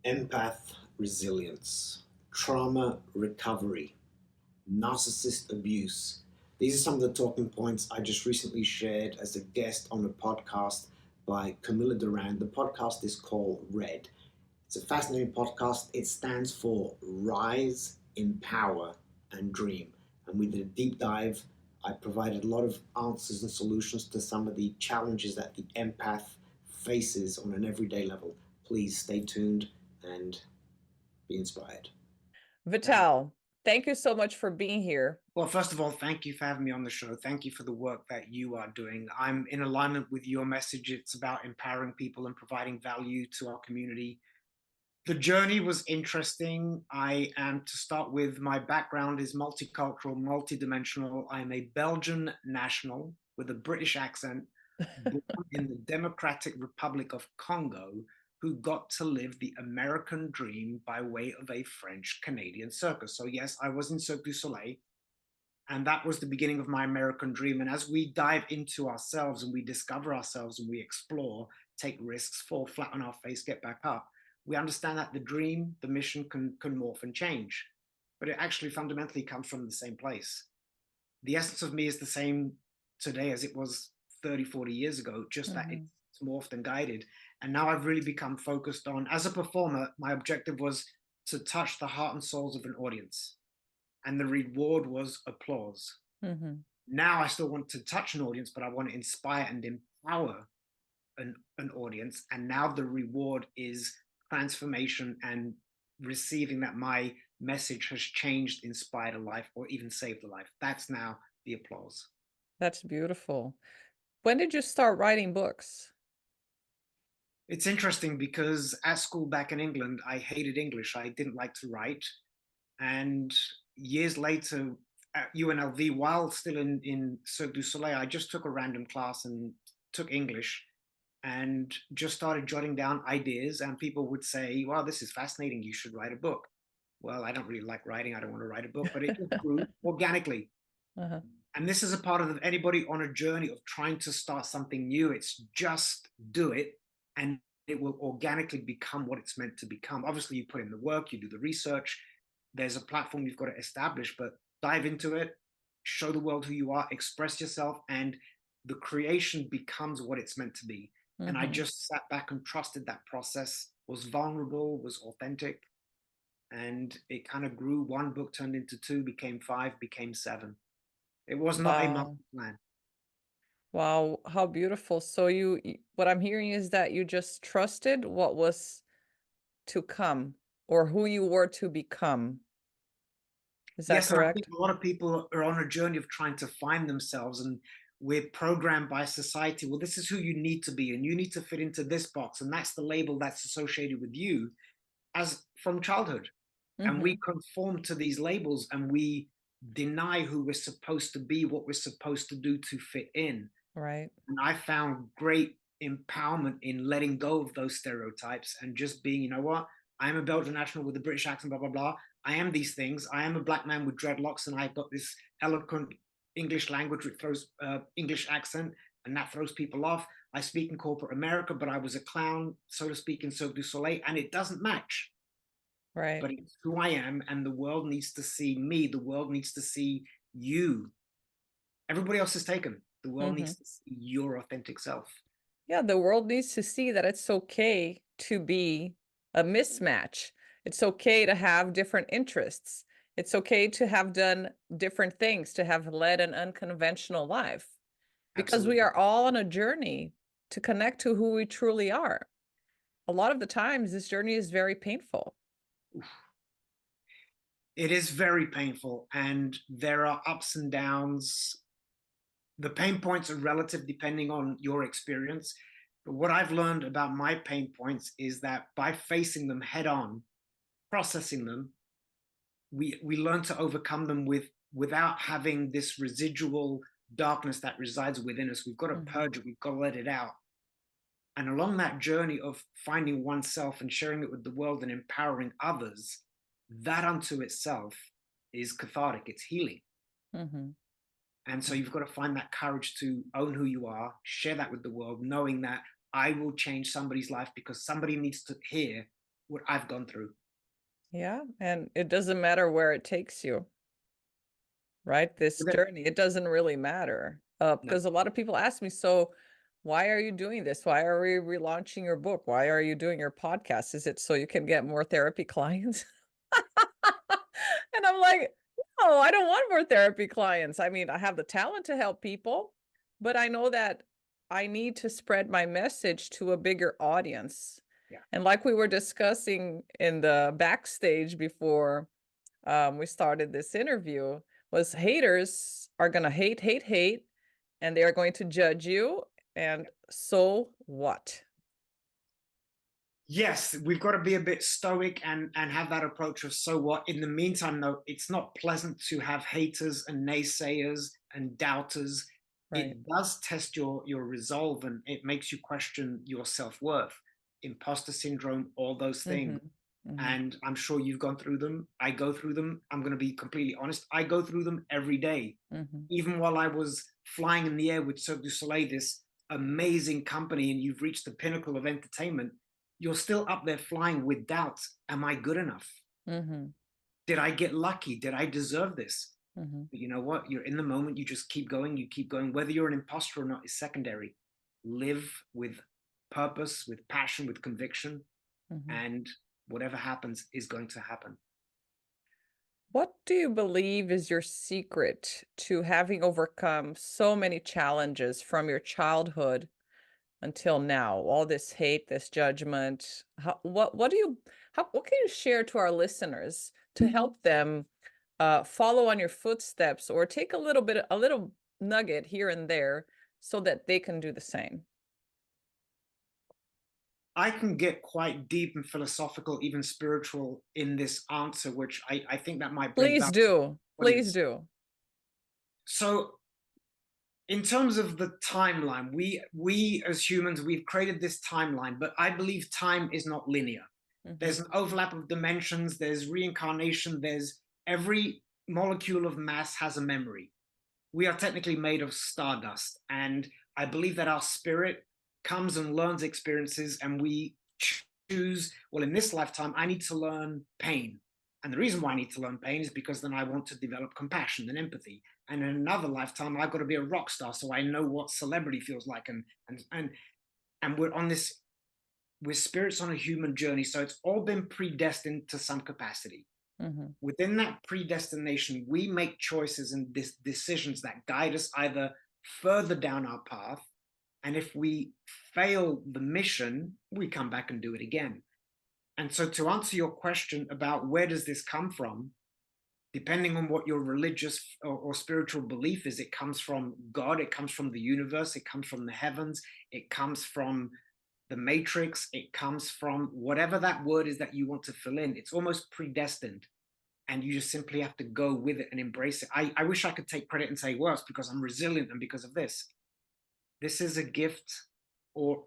Empath Resilience, Trauma Recovery, Narcissist Abuse. These are some of the talking points I just recently shared as a guest on a podcast by Camilla Dorand. The podcast is called Red. It's a fascinating podcast. It stands for Rise, Empower, and Dream. And we did a deep dive. I provided a lot of answers and solutions to some of the challenges that the empath faces on an everyday level. Please stay tuned and be inspired. Vital, thank you so much for being here. Well, first of all, thank you for having me on the show. Thank you for the work that you are doing. I'm in alignment with your message. It's about empowering people and providing value to our community. The journey was interesting. I am, to start with, my background is multicultural, multidimensional. I'm a Belgian national with a British accent, born in the Democratic Republic of Congo, who got to live the American dream by way of a French Canadian circus. So yes, I was in Cirque du Soleil, and that was the beginning of my American dream. And as we dive into ourselves and we discover ourselves and we explore, take risks, fall flat on our face, get back up, we understand that the dream, the mission can morph and change. But it actually fundamentally comes from the same place. The essence of me is the same today as it was 30, 40 years ago, just that it's morphed and guided. And now I've really become focused on, as a performer, my objective was to touch the heart and souls of an audience. And the reward was applause. Now I still want to touch an audience, but I want to inspire and empower an audience. And now the reward is transformation and receiving that my message has changed, inspired a life, or even saved a life. That's now the applause. That's beautiful. When did you start writing books? It's interesting because at school back in England, I hated English. I didn't like to write. And years later at UNLV, while still in Cirque du Soleil, I just took a random class and took English and just started jotting down ideas. And people would say, wow, this is fascinating. You should write a book. Well, I don't really like writing. I don't want to write a book, but it just grew organically. And this is a part of anybody on a journey of trying to start something new. It's just do it, and it will organically become what it's meant to become. Obviously, you put in the work, you do the research. There's a platform you've got to establish, but dive into it, show the world who you are, express yourself, and the creation becomes what it's meant to be. And I just sat back and trusted that process, was vulnerable, was authentic, and it kind of grew. One book turned into two, became five, became seven. It was not a master plan. Wow, how beautiful. So what I'm hearing is that you just trusted what was to come or who you were to become. Is that Yes, and I correct? think a lot of people are on a journey of trying to find themselves, and we're programmed by society. Well, this is who you need to be, and you need to fit into this box, and that's the label that's associated with you as from childhood. And we conform to these labels, and we deny who we're supposed to be, what we're supposed to do to fit in. Right. And I found great empowerment in letting go of those stereotypes and just being, you know what? I am a Belgian national with a British accent, blah, blah, blah. I am these things. I am a black man with dreadlocks, and I've got this eloquent English language which throws English accent, and that throws people off. I speak in corporate America, but I was a clown, so to speak, in Cirque du Soleil, and it doesn't match. Right. But it's who I am, and the world needs to see me. The world needs to see you. Everybody else is taken. The world needs to see your authentic self. Yeah, the world needs to see that it's okay to be a mismatch. It's okay to have different interests. It's okay to have done different things, to have led an unconventional life, because we are all on a journey to connect to who we truly are. A lot of the times, this journey is very painful. It is very painful, and there are ups and downs. The pain points are relative depending on your experience. But what I've learned about my pain points is that by facing them head on, processing them, we learn to overcome them without having this residual darkness that resides within us. We've got to purge it. We've got to let it out. And along that journey of finding oneself and sharing it with the world and empowering others, that unto itself is cathartic. It's healing. And so you've got to find that courage to own who you are, share that with the world, knowing that I will change somebody's life because somebody needs to hear what I've gone through. Yeah, and it doesn't matter where it takes you, right? This Okay. journey, it doesn't really matter. No. Because a lot of people ask me, so why are you doing this? Why are we relaunching your book? Why are you doing your podcast? Is it so you can get more therapy clients? And I'm like, no, I don't want more therapy clients. I mean, I have the talent to help people, but I know that I need to spread my message to a bigger audience. Yeah. And like we were discussing in the backstage before we started this interview, was haters are going to hate, hate, hate, and they are going to judge you. And so what? Yes, we've got to be a bit stoic and have that approach of so what. In the meantime, though, it's not pleasant to have haters and naysayers and doubters. Right. It does test your resolve, and it makes you question your self-worth, imposter syndrome, all those things. And I'm sure you've gone through them. I go through them. I'm going to be completely honest. I go through them every day. Even while I was flying in the air with Cirque du Soleil, this amazing company, and you've reached the pinnacle of entertainment, you're still up there flying with doubts. Am I good enough? Did I get lucky? Did I deserve this? But you know what? You're in the moment. You just keep going. You keep going. Whether you're an imposter or not is secondary. Live with purpose, with passion, with conviction, and whatever happens is going to happen. What do you believe is your secret to having overcome so many challenges from your childhood until now? All this hate, this judgment. What do you what can you share to our listeners to help them follow on your footsteps or take a little nugget here and there so that they can do the same? I can get quite deep and philosophical, even spiritual in this answer, which I think that might bring Please back. do. Please do. So in terms of the timeline, we as humans, we've created this timeline, but I believe time is not linear. There's an overlap of dimensions, there's reincarnation, there's every molecule of mass has a memory. We are technically made of stardust, and I believe that our spirit comes and learns experiences, and we choose, well, in this lifetime, I need to learn pain. And the reason why I need to learn pain is because then I want to develop compassion and empathy. And in another lifetime, I've got to be a rock star, so I know what celebrity feels like. And we're on this, we're spirits on a human journey. So it's all been predestined to some capacity. Within that predestination, we make choices and decisions that guide us either further down our path, and if we fail the mission, we come back and do it again. And so to answer your question about where does this come from, depending on what your religious or spiritual belief is, it comes from God, it comes from the universe, it comes from the heavens, it comes from the matrix, it comes from whatever that word is that you want to fill in. It's almost predestined. And you just simply have to go with it and embrace it. I wish I could take credit and say, well, it's because I'm resilient and because of this. This is a gift or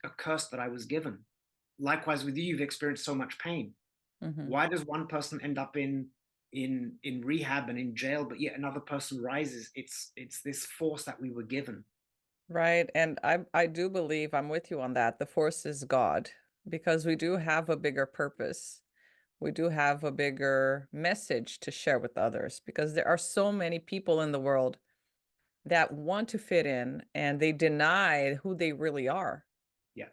a curse that I was given. Likewise with you, you've experienced so much pain. Why does one person end up in rehab and in jail, but yet another person rises? It's this force that we were given. Right. And I do believe I'm with you on that. The force is God, because we do have a bigger purpose. We do have a bigger message to share with others, because there are so many people in the world that want to fit in and they deny who they really are. Yeah.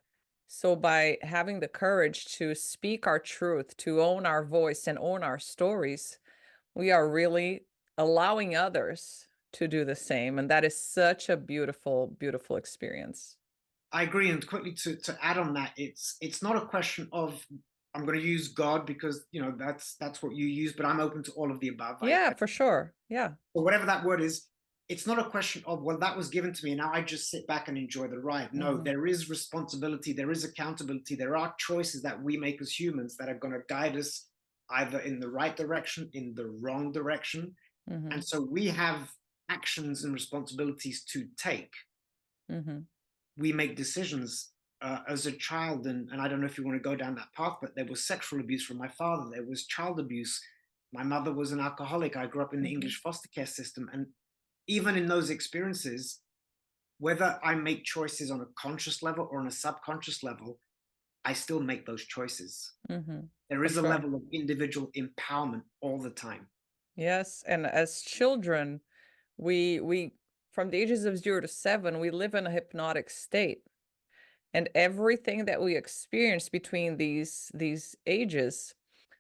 So by having the courage to speak our truth, to own our voice and own our stories, we are really allowing others to do the same. And that is such a beautiful, beautiful experience. I agree. And quickly to add on that, it's not a question of, I'm going to use God because, you know, that's what you use, but I'm open to all of the above. Yeah, for sure. Yeah. Or whatever that word is. It's not a question of, well, that was given to me, and now I just sit back and enjoy the ride. No, there is responsibility, there is accountability, there are choices that we make as humans that are going to guide us either in the right direction, in the wrong direction. And so we have actions and responsibilities to take. We make decisions as a child, and I don't know if you want to go down that path, but there was sexual abuse from my father, there was child abuse. My mother was an alcoholic. I grew up in the English foster care system. And even in those experiences, whether I make choices on a conscious level or on a subconscious level, I still make those choices. Mm-hmm. There For is a sure. level of individual empowerment all the time. Yes, and as children, we from the ages of 0 to 7, we live in a hypnotic state. And everything that we experience between these ages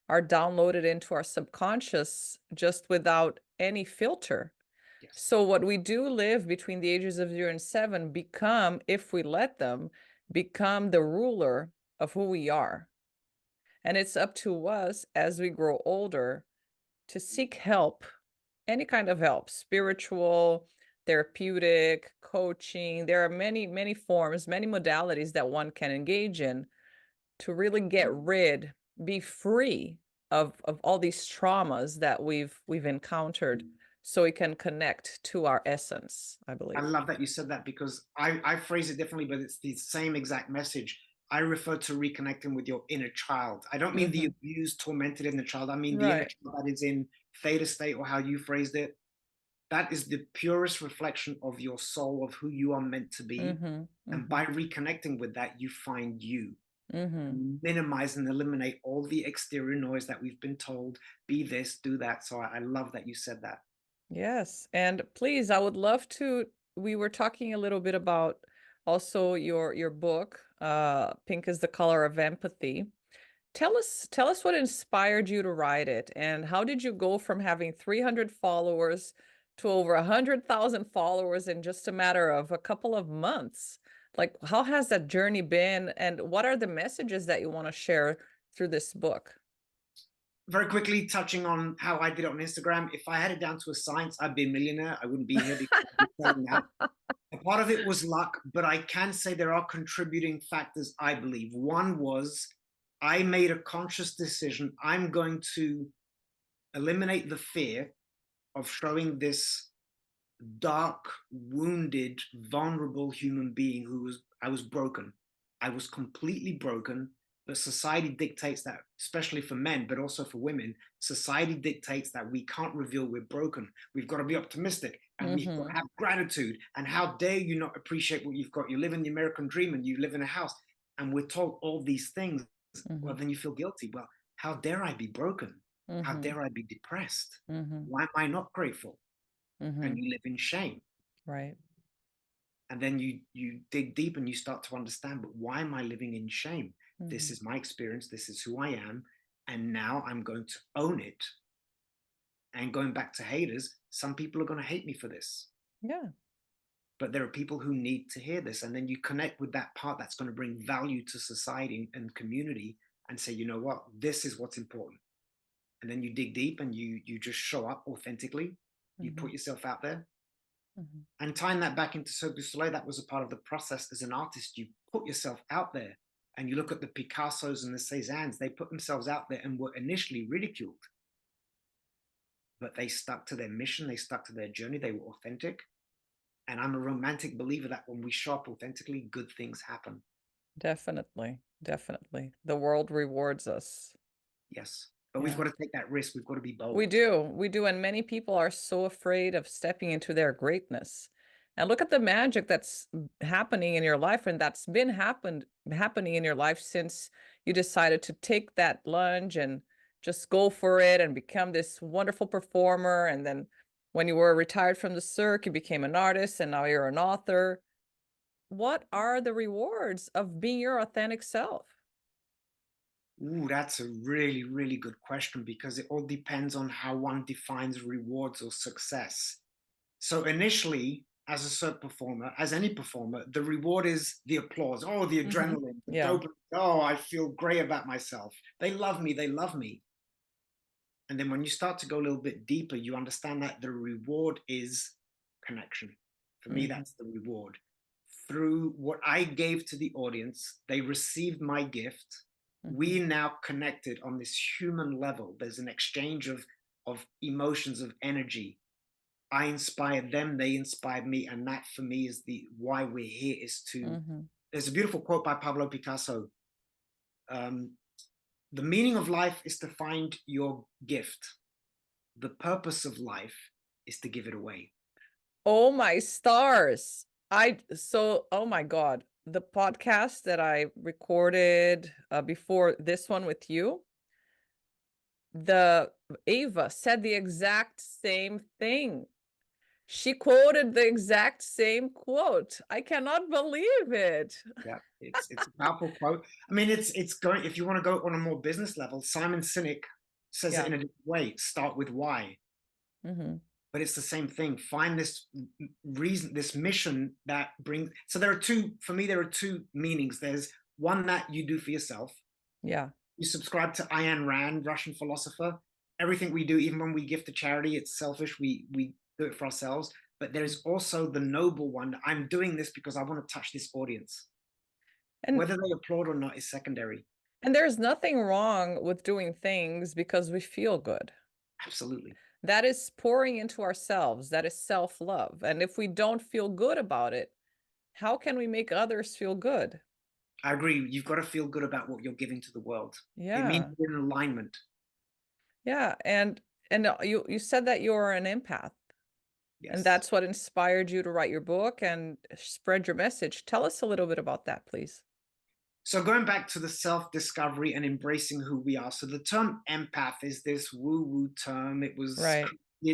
are downloaded into our subconscious just without any filter. Yes. So what we do live between the ages of 0 and 7 become, if we let them, become the ruler of who we are. And it's up to us as we grow older to seek help, any kind of help, spiritual, therapeutic, coaching. There are many, many forms, many modalities that one can engage in to really get rid, be free of all these traumas that we've encountered, so we can connect to our essence, I I believe. love that you said that, because I phrase it differently, but it's the same exact message. I refer to reconnecting with your inner child. I don't mean the Mhm. abused, tormented inner child. I mean the inner Right. child that is in theta state, or how you phrased it. That is the purest reflection of your soul, of who you are meant to be. Mhm. And Mhm. by reconnecting with that, you find you. Mhm. Minimize and eliminate all the exterior noise that we've been told, be this, do that. So I love that you said that. Yes, and please, I would love to. We were talking a little bit about also your book, Pink is the Color of Empathy. Tell us what inspired you to write it, and how did you go from having 300 followers to over 100,000 followers in just a matter of a couple of months? Like, how has that journey been, and what are the messages that you want to share through this book? Very quickly, touching on how I did it on Instagram. If I had it down to a science, I'd be a millionaire. I wouldn't be here because I'd be selling that. A part of it was luck, but I can say there are contributing factors, I believe. One was I made a conscious decision. I'm going to eliminate the fear of showing this dark, wounded, vulnerable human being I was broken. I was completely broken, but society dictates that, especially for men, but also for women, society dictates that we can't reveal we're broken. We've got to be optimistic, and we've got to Mm-hmm. have gratitude. And how dare you not appreciate what you've got? You live in the American dream and you live in a house, and we're told all these things. Mm-hmm. Well, then you feel guilty. Well, how dare I be broken? How Mm-hmm. dare I be depressed? Mm-hmm. Why am I not grateful? Mm-hmm. And you live in shame. Right. And then you dig deep and you start to understand, but why am I living in shame? This Mm-hmm. is my experience, this is who I am, and now I'm going to own it. And going back to haters, some people are going to hate me for this, Yeah. but there are people who need to hear this. And then you connect with that part that's going to bring value to society and community, and say, you know what, this is what's important. And then you dig deep and you just show up authentically. You Mm-hmm. put yourself out there. Mm-hmm. And tying that back into Cirque du Soleil, that was a part of the process as an artist. You put yourself out there, and you look at the Picassos and the Cézannes, they put themselves out there and were initially ridiculed, but they stuck to their mission, they stuck to their journey, they were authentic. And I'm a romantic believer that when we show up authentically, good things happen. Definitely. Definitely. The world rewards us. Yes. But we've Yeah. got to take that risk. We've got to be We bold. do. We do. And many people are so afraid of stepping into their greatness. And look at the magic that's happening in your life, and that's been happening in your life since you decided to take that plunge and just go for it and become this wonderful performer. And then when you were retired from the cirque, you became an artist, and now you're an author. What are the rewards of being your authentic self? Ooh, that's a really, really good question, because it all depends on how one defines rewards or success. So initially, as a cert performer, as any performer, the reward is the applause. Oh, the Hmm. adrenaline, the Yeah. dopamine. Oh, I feel great about myself. They love me. They love me. And then when you start to go a little bit deeper, you understand that the reward is connection. For me, Hmm. that's the reward. Through what I gave to the audience, they received my gift. Hmm. We now connected on this human level. There's an exchange of emotions, of energy. I inspired them, they inspired me, and that for me is the why we're here. Is to Hmm. There's a beautiful quote by Pablo Picasso. Um, the meaning of life is to find your gift. The purpose of life is to give it away. Oh my stars. Oh my God. the podcast that I recorded before this one with you, the Ava said the exact same thing. She quoted the exact same quote. I cannot believe it. Yeah, it's a powerful quote. I mean, it's going, if you want to go on a more business level, Simon Sinek says it Yeah. in a different way. Start with why. Mm-hmm. But it's the same thing. Find this reason, this mission that brings. So there are two, for me, there are two meanings. There's one that you do for yourself. Yeah. You subscribe to Ayn Rand, Russian philosopher. Everything we do, even when we give to charity, it's selfish. We do it for ourselves. But there is also the noble one. I'm doing this because I want to touch this audience. And Whether they applaud or not is secondary. and there's nothing wrong with doing things because we feel good. Absolutely. That is pouring into ourselves. That is self-love. And if we don't feel good about it, how can we make others feel good? I agree. You've got to feel good about what you're giving to the world. It means Yeah. you're in alignment. Yeah. And you said that you're an empath. Yes. And that's what inspired you to write your book and spread your message. Tell us a little bit about that, please. So going back to the self-discovery and embracing who we are. So the term empath is this woo-woo term. It was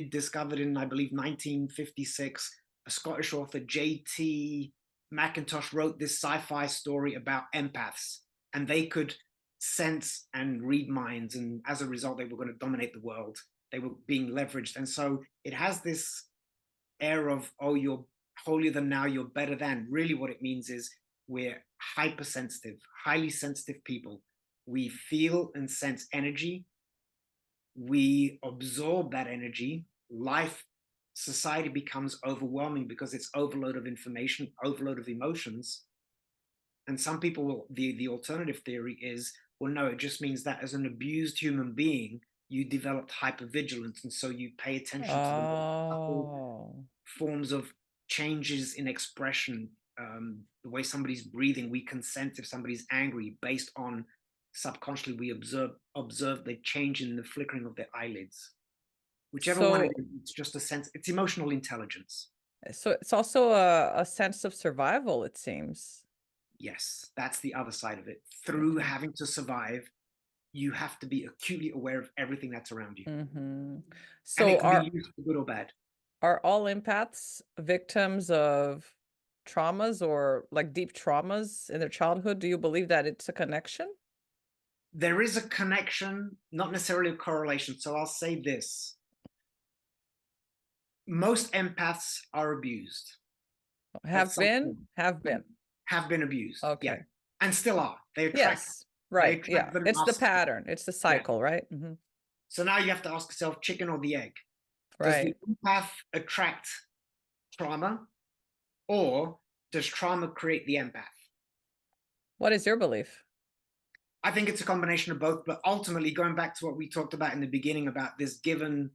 discovered in, I believe, 1956. A Scottish author, J.T. Mackintosh, wrote this sci-fi story about empaths, and they could sense and read minds. And as a result, they were going to dominate the world. They were being leveraged. And so it has this air of, oh, you're holier than now, you're better than. Really what it means is we're hypersensitive, highly sensitive people. We feel and sense energy. We absorb that energy. Life, society becomes overwhelming because it's overload of information, overload of emotions. And some people will, the alternative theory is, well, no, it just means that as an abused human being, you developed hypervigilance. And so you pay attention to the forms of changes in expression, the way somebody's breathing. We can sense if somebody's angry based on, subconsciously, we observe the change in the flickering of their eyelids. Whichever one it is, it's just a sense, it's emotional intelligence. So it's also a sense of survival, it seems. Yes, that's the other side of it. Through having to survive, you have to be acutely aware of everything that's around you. Mm-hmm. So and it can be used for good or bad. Are all empaths victims of traumas or like deep traumas in their childhood? Do you believe that it's a connection? There is a connection, not necessarily a correlation. So I'll say this. Most empaths are abused. Have been abused. Okay. Yeah. And still are. They attract. Yes. Right. Yeah. It's the pattern. It's the cycle, right? Mm-hmm. So now you have to ask yourself, chicken or the egg? Right. Does the empath attract trauma, or does trauma create the empath? What is your belief? I think it's a combination of both, but ultimately, going back to what we talked about in the beginning about this given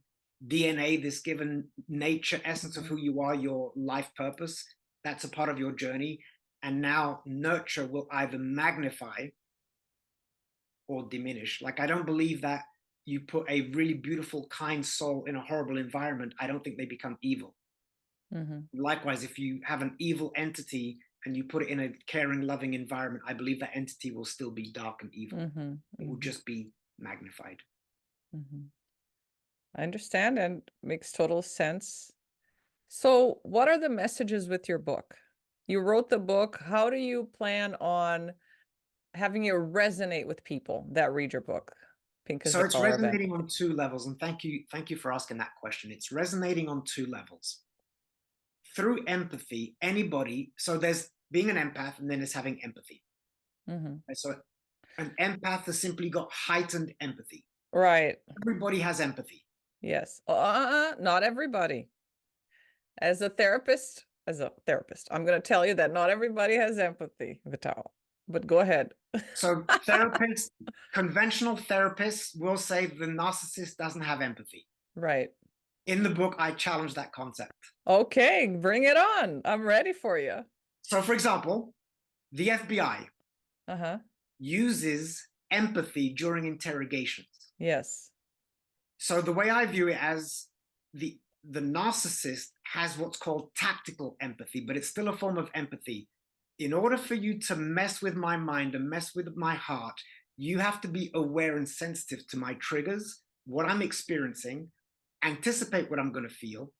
DNA, this given nature, essence of who you are, your life purpose, that's a part of your journey. And now nurture will either magnify or diminish. Like, I don't believe that you put a really beautiful, kind soul in a horrible environment, I don't think they become evil. Mm-hmm. Likewise, if you have an evil entity and you put it in a caring, loving environment, I believe that entity will still be dark and evil. Mm-hmm. It will just be magnified. Mm-hmm. I understand, and makes total sense. So what are the messages with your book? You wrote the book. How do you plan on having it resonate with people that read your book? So it's resonating on two levels. And thank you for asking that question. It's resonating on two levels. Through empathy, anybody, so there's being an empath and then there's having empathy. Mm-hmm. So an empath has simply got heightened empathy. Right. Everybody has empathy. Yes. Not everybody. As a therapist, I'm going to tell you that not everybody has empathy, Vital. But go ahead. So therapists, conventional therapists will say the narcissist doesn't have empathy. Right. In the book, I challenge that concept. Okay, bring it on. I'm ready for you. So, for example, the FBI uses empathy during interrogations. Yes. So the way I view it, as the narcissist has what's called tactical empathy, but it's still a form of empathy. in order for you to mess with my mind and mess with my heart, you have to be aware and sensitive to my triggers, what I'm experiencing, anticipate what I'm going to feel.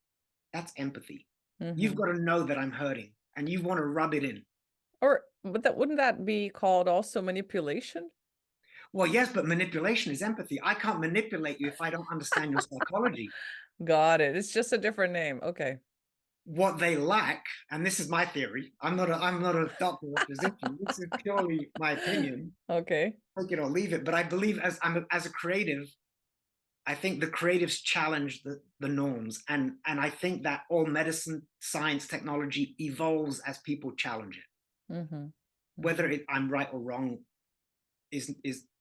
That's empathy. You've got to know that I'm hurting and you want to rub it in. But wouldn't that be called also manipulation? Well, yes, but manipulation is empathy. I can't manipulate you if I don't understand your psychology. Got it. It's just a different name. Okay. What they lack, and this is my theory, I'm not a doctor or physician. This is purely my opinion. Okay. Take it or leave it. But I believe as a creative, I think the creatives challenge the norms. And I think that all medicine, science, technology evolves as people challenge it. Mm-hmm. Whether I'm right or wrong is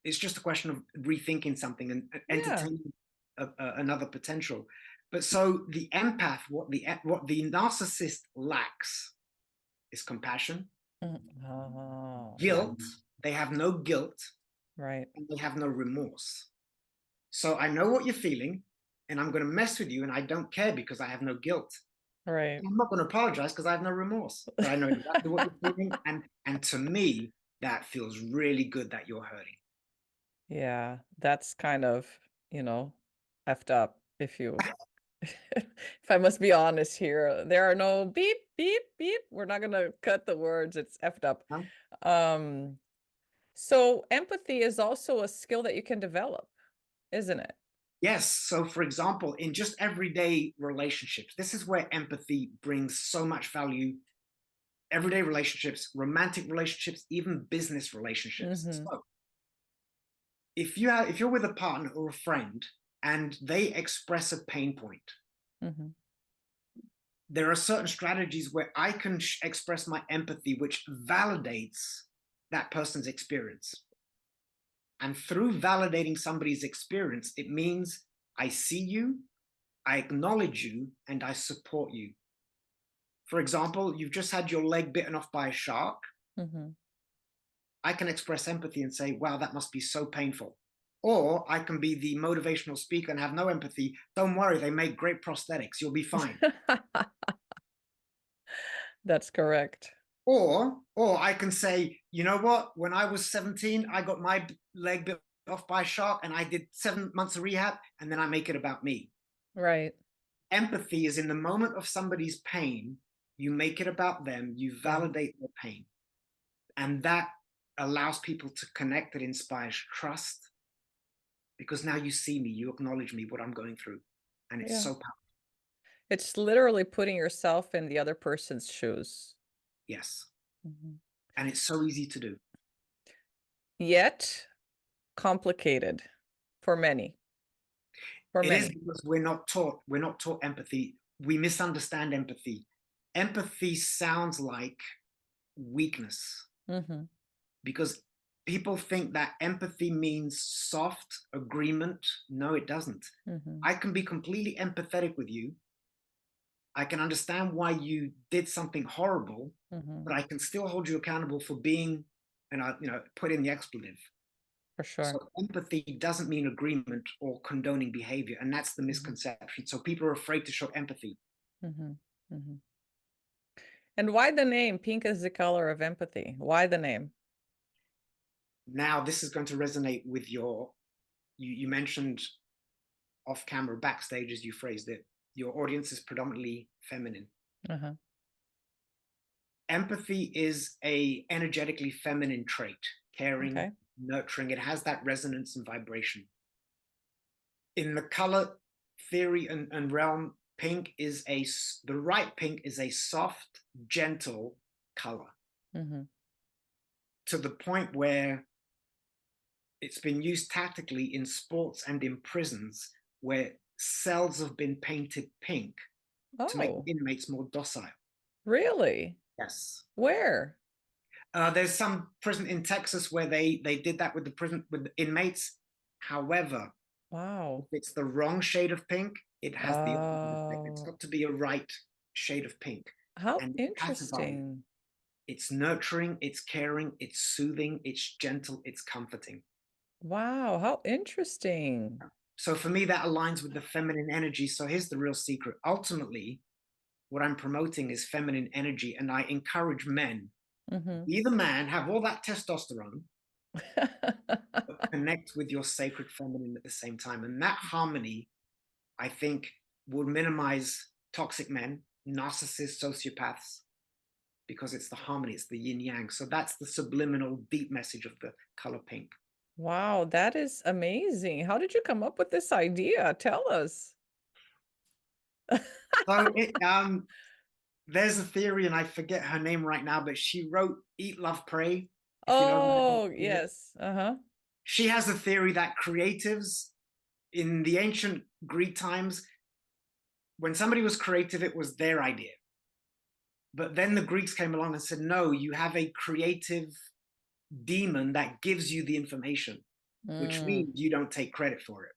it's just a question of rethinking something and entertaining another potential. But so the empath, what the narcissist lacks is compassion, guilt. They have no guilt, right? And they have no remorse. So I know what you're feeling, and I'm going to mess with you, and I don't care because I have no guilt. Right. I'm not going to apologize because I have no remorse. But I know exactly what you're feeling, and to me, that feels really good that you're hurting. Yeah, that's kind of, effed up if if I must be honest here. There are no beep, beep, beep. We're not going to cut the words. It's effed up. Huh? So empathy is also a skill that you can develop, isn't it? Yes. So, for example, in just everyday relationships, this is where empathy brings so much value. Everyday relationships, romantic relationships, even business relationships. So, if you're with a partner or a friend and they express a pain point, there are certain strategies where I can express my empathy, which validates that person's experience. And through validating somebody's experience, it means I see you, I acknowledge you, and I support you. For example, you've just had your leg bitten off by a shark. I can express empathy and say, wow, that must be so painful. Or I can be the motivational speaker and have no empathy. Don't worry, they make great prosthetics. You'll be fine. That's correct. Or I can say, you know what? When I was 17, I got my leg bit off by a shark and I did 7 months of rehab, and then I make it about me. Right. Empathy is in the moment of somebody's pain, you make it about them, you validate their pain. And that allows people to connect. It inspires trust because now you see me, you acknowledge me, what I'm going through. And it's so powerful. It's literally putting yourself in the other person's shoes. Yes. And it's so easy to do. Yet complicated for many. It is because we're not taught empathy. We misunderstand empathy. Empathy sounds like weakness because people think that empathy means soft agreement. No, it doesn't. I can be completely empathetic with you. I can understand why you did something horrible, but I can still hold you accountable for being, and I, put in the expletive. For sure. So empathy doesn't mean agreement or condoning behavior, and that's the misconception. So people are afraid to show empathy. And why the name? Pink is the color of empathy. Why the name? Now, this is going to resonate with you mentioned off camera, backstage, as you phrased it, your audience is predominantly feminine. Empathy is a energetically feminine trait, caring, nurturing. It has that resonance and vibration. In the color theory and realm, the right pink is a soft, gentle color. To the point where it's been used tactically in sports and in prisons where cells have been painted pink to make inmates more docile. Really? Yes. Where? There's some prison in Texas where they did that with the inmates. However, if it's the wrong shade of pink, it has the opposite effect. It's got to be a right shade of pink. How interesting. It's nurturing, it's caring, it's soothing, it's gentle, it's comforting. Wow, how interesting. So for me, that aligns with the feminine energy. So here's the real secret. Ultimately, what I'm promoting is feminine energy, and I encourage men Mm-hmm. Be the man, have all that testosterone, but connect with your sacred feminine at the same time. And that harmony, I think, will minimize toxic men, narcissists, sociopaths, because it's the harmony, it's the yin yang. So that's the subliminal deep message of the color pink. Wow, that is amazing. How did you come up with this idea? Tell us. So there's a theory, and I forget her name right now, but she wrote Eat, Love, Pray. If you know who that Oh, is. yes. Uh-huh. She has a theory that creatives in the ancient Greek times, when somebody was creative, it was their idea. But then the Greeks came along and said, no, you have a creative demon that gives you the information, which means you don't take credit for it.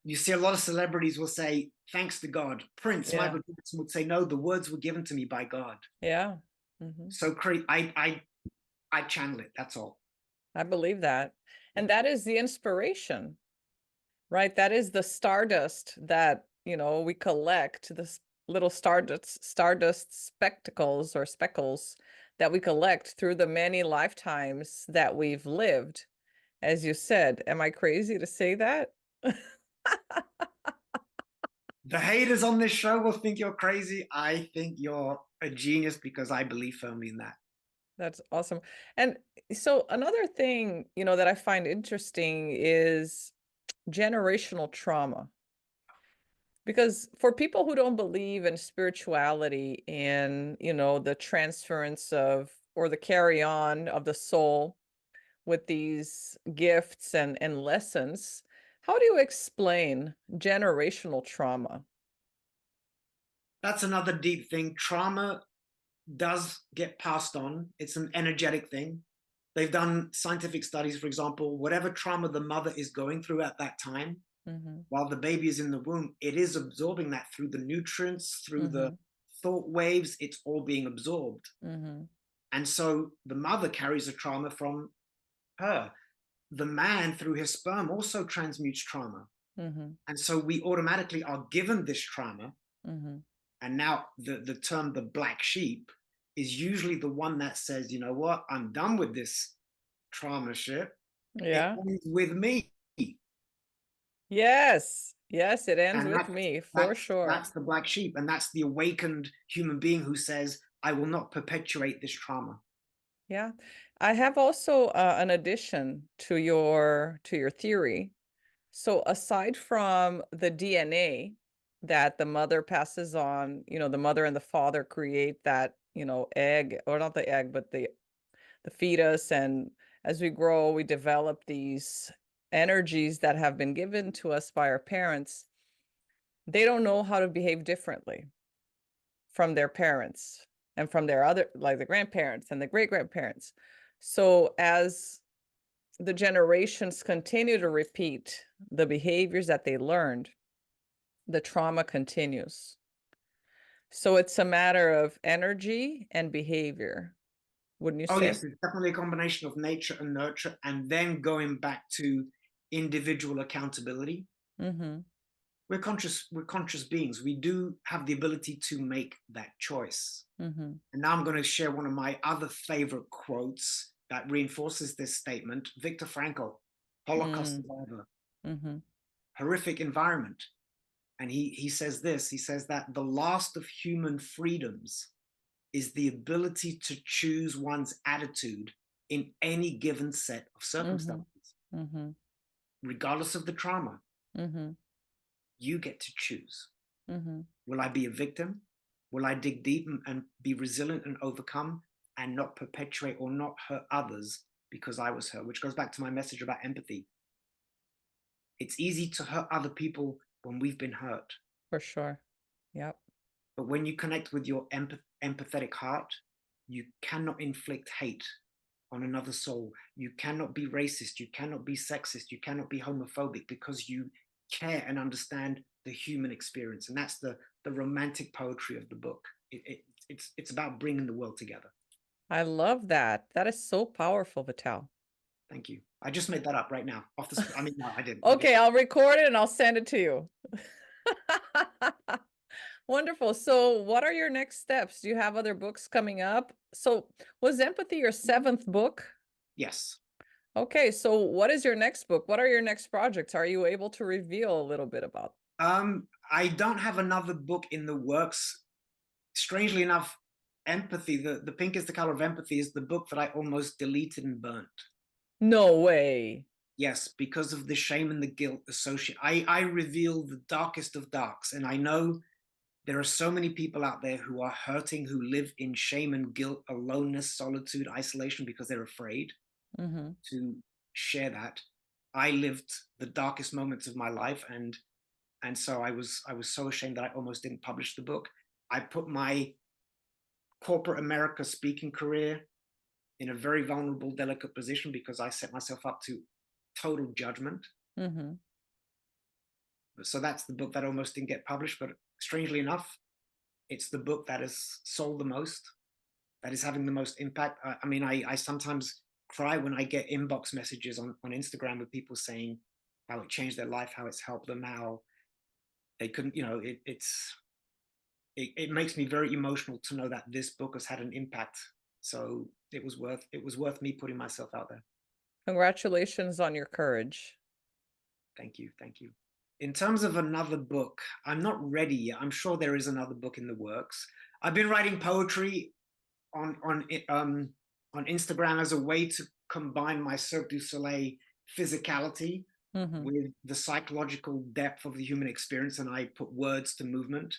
You see a lot of celebrities will say, thanks to God. Prince, Yeah. Michael Jackson would say, no, the words were given to me by God. Yeah. Mm-hmm. So I channel it, that's all. I believe that. And that is the inspiration, right? That is the stardust that, we collect, this little stardust spectacles or speckles that we collect through the many lifetimes that we've lived. As you said, am I crazy to say that? The haters on this show will think you're crazy. I think you're a genius because I believe firmly in that. That's awesome. And so another thing, that I find interesting is generational trauma. Because for people who don't believe in spirituality and, the transference of or the carry on of the soul with these gifts and lessons, how do you explain generational trauma? That's another deep thing. Trauma does get passed on. It's an energetic thing. They've done scientific studies, for example, whatever trauma the mother is going through at that time, Mm-hmm. while the baby is in the womb, it is absorbing that through the nutrients, through the Mm-hmm. thought waves, it's all being absorbed. Mm-hmm. And so the mother carries a trauma from her. The man, through his sperm, also transmutes trauma. Mm-hmm. And so we automatically are given this trauma. Mm-hmm. And now the term the black sheep is usually the one that says, you know what, I'm done with this trauma shit. It Yeah. ends with me. Yes. Yes, it ends And with me for sure. that's the black sheep. And that's the awakened human being who says, I will not perpetuate this trauma. Yeah. I have also an addition to your theory. So aside from the DNA that the mother passes on, the mother and the father create that, egg, or not the egg, but the fetus, and as we grow, we develop these energies that have been given to us by our parents. They don't know how to behave differently from their parents and from their other, like the grandparents and the great grandparents. So as the generations continue to repeat the behaviors that they learned, the trauma continues. So it's a matter of energy and behavior, wouldn't you Oh, say? yes, it's definitely a combination of nature and nurture, and then going back to individual accountability. Mm-hmm. We're conscious beings. We do have the ability to make that choice. Mm-hmm. And now I'm going to share one of my other favorite quotes that reinforces this statement. Viktor Frankl, Holocaust survivor, Mm-hmm. horrific environment. And he says this, he says that the last of human freedoms is the ability to choose one's attitude in any given set of circumstances. Mm-hmm. Regardless of the trauma, Mm-hmm. you get to choose. Mm-hmm. Will I be a victim? Will I dig deep and be resilient and overcome and not perpetuate or not hurt others because I was hurt? Which goes back to my message about empathy. It's easy to hurt other people when we've been hurt. For sure. Yep. But when you connect with your empathetic heart, you cannot inflict hate on another soul. You cannot be racist. You cannot be sexist. You cannot be homophobic because you care and understand the human experience. And that's the romantic poetry of the book. It's about bringing the world together. I love that. That is so powerful, Vital. Thank you. I just made that up right now. I mean, no, I didn't. Okay, I'll record it and I'll send it to you. Wonderful. So what are your next steps? Do you have other books coming up? So was Empathy your 7th book? Yes. Okay, so what is your next book? What are your next projects? Are you able to reveal a little bit about? I don't have another book in the works. Strangely enough, Empathy, the pink is the color of empathy, is the book that I almost deleted and burnt. No way. Yes, because of the shame and the guilt associated. I reveal the darkest of darks, and I know there are so many people out there who are hurting, who live in shame and guilt, aloneness, solitude, isolation, because they're afraid Mm-hmm. to share that. I lived the darkest moments of my life, and so I was so ashamed that I almost didn't publish the book. I put my corporate America speaking career in a very vulnerable, delicate position because I set myself up to total judgment. Mm-hmm. So that's the book that almost didn't get published, but strangely enough, it's the book that has sold the most, that is having the most impact. I mean, I sometimes cry when I get inbox messages on Instagram with people saying how it changed their life, how it's helped them, how they couldn't, it makes me very emotional to know that this book has had an impact. So it was worth me putting myself out there. Congratulations on your courage. Thank you. Thank you. In terms of another book, I'm not ready yet. I'm sure there is another book in the works. I've been writing poetry on Instagram as a way to combine my Cirque du Soleil physicality Mm-hmm. with the psychological depth of the human experience, and I put words to movement.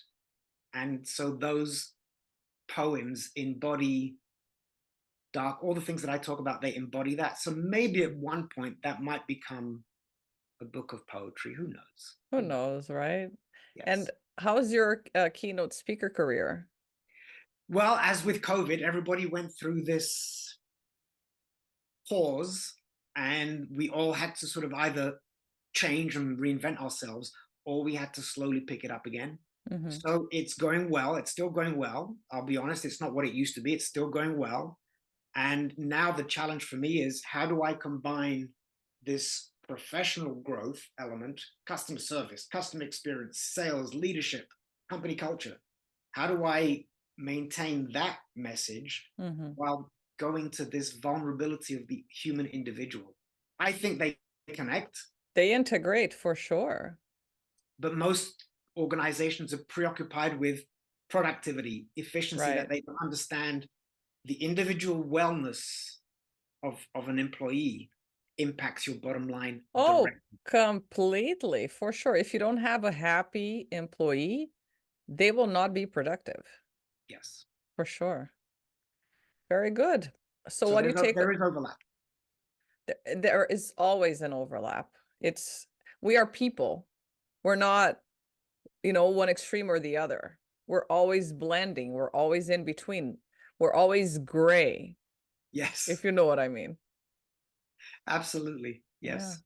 And so those poems embody dark, all the things that I talk about, they embody that. So maybe at one point that might become a book of poetry. Who knows? Who knows, right? Yes. And how's your keynote speaker career? Well, as with COVID, everybody went through this pause, and we all had to sort of either change and reinvent ourselves, or we had to slowly pick it up again. Mm-hmm. So it's going well. It's still going well. I'll be honest, it's not what it used to be. It's still going well. And now the challenge for me is, how do I combine this professional growth element, customer service, customer experience, sales, leadership, company culture? How do I maintain that message Mm-hmm. while going to this vulnerability of the human individual? I think they connect. They integrate for sure. But most organizations are preoccupied with productivity, efficiency, Right. that they don't understand the individual wellness of an employee impacts your bottom line Oh, directly. completely, for sure. If you don't have a happy employee, they will not be productive, Yes. for sure. Very good. So So what do you take? there is overlap. There is always an overlap. We are people. We're not, one extreme or the other. We're always blending. We're always in between. We're always gray, Yes. if you know what I mean. Absolutely. Yeah. Yes.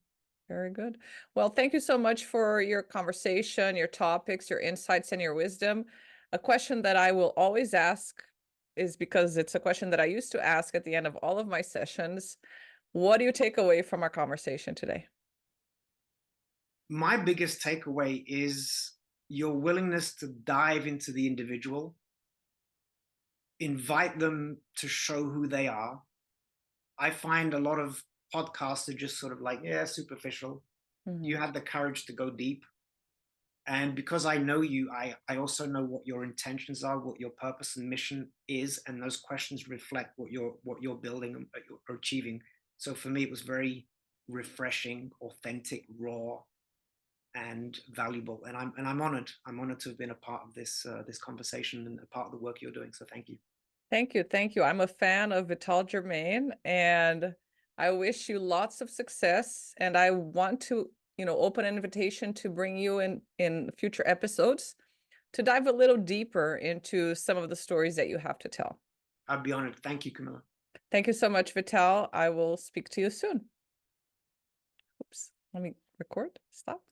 Very good. Well, thank you so much for your conversation, your topics, your insights, and your wisdom. A question that I will always ask is, because it's a question that I used to ask at the end of all of my sessions. What do you take away from our conversation today? My biggest takeaway is your willingness to dive into the individual, invite them to show who they are. I find a lot of podcasts are just sort of like, yeah, superficial. Mm-hmm. You had the courage to go deep. And because I know you, I also know what your intentions are, what your purpose and mission is, and those questions reflect what you're building and you're achieving. So for me, it was very refreshing, authentic, raw, and valuable. And I'm honored. I'm honored to have been a part of this conversation and a part of the work you're doing. So thank you. Thank you. Thank you. I'm a fan of Vital Germain, and I wish you lots of success. And I want to, open an invitation to bring you in future episodes to dive a little deeper into some of the stories that you have to tell. I'd be honored. Thank you, Camilla. Thank you so much, Vital. I will speak to you soon. Oops. Let me record. Stop.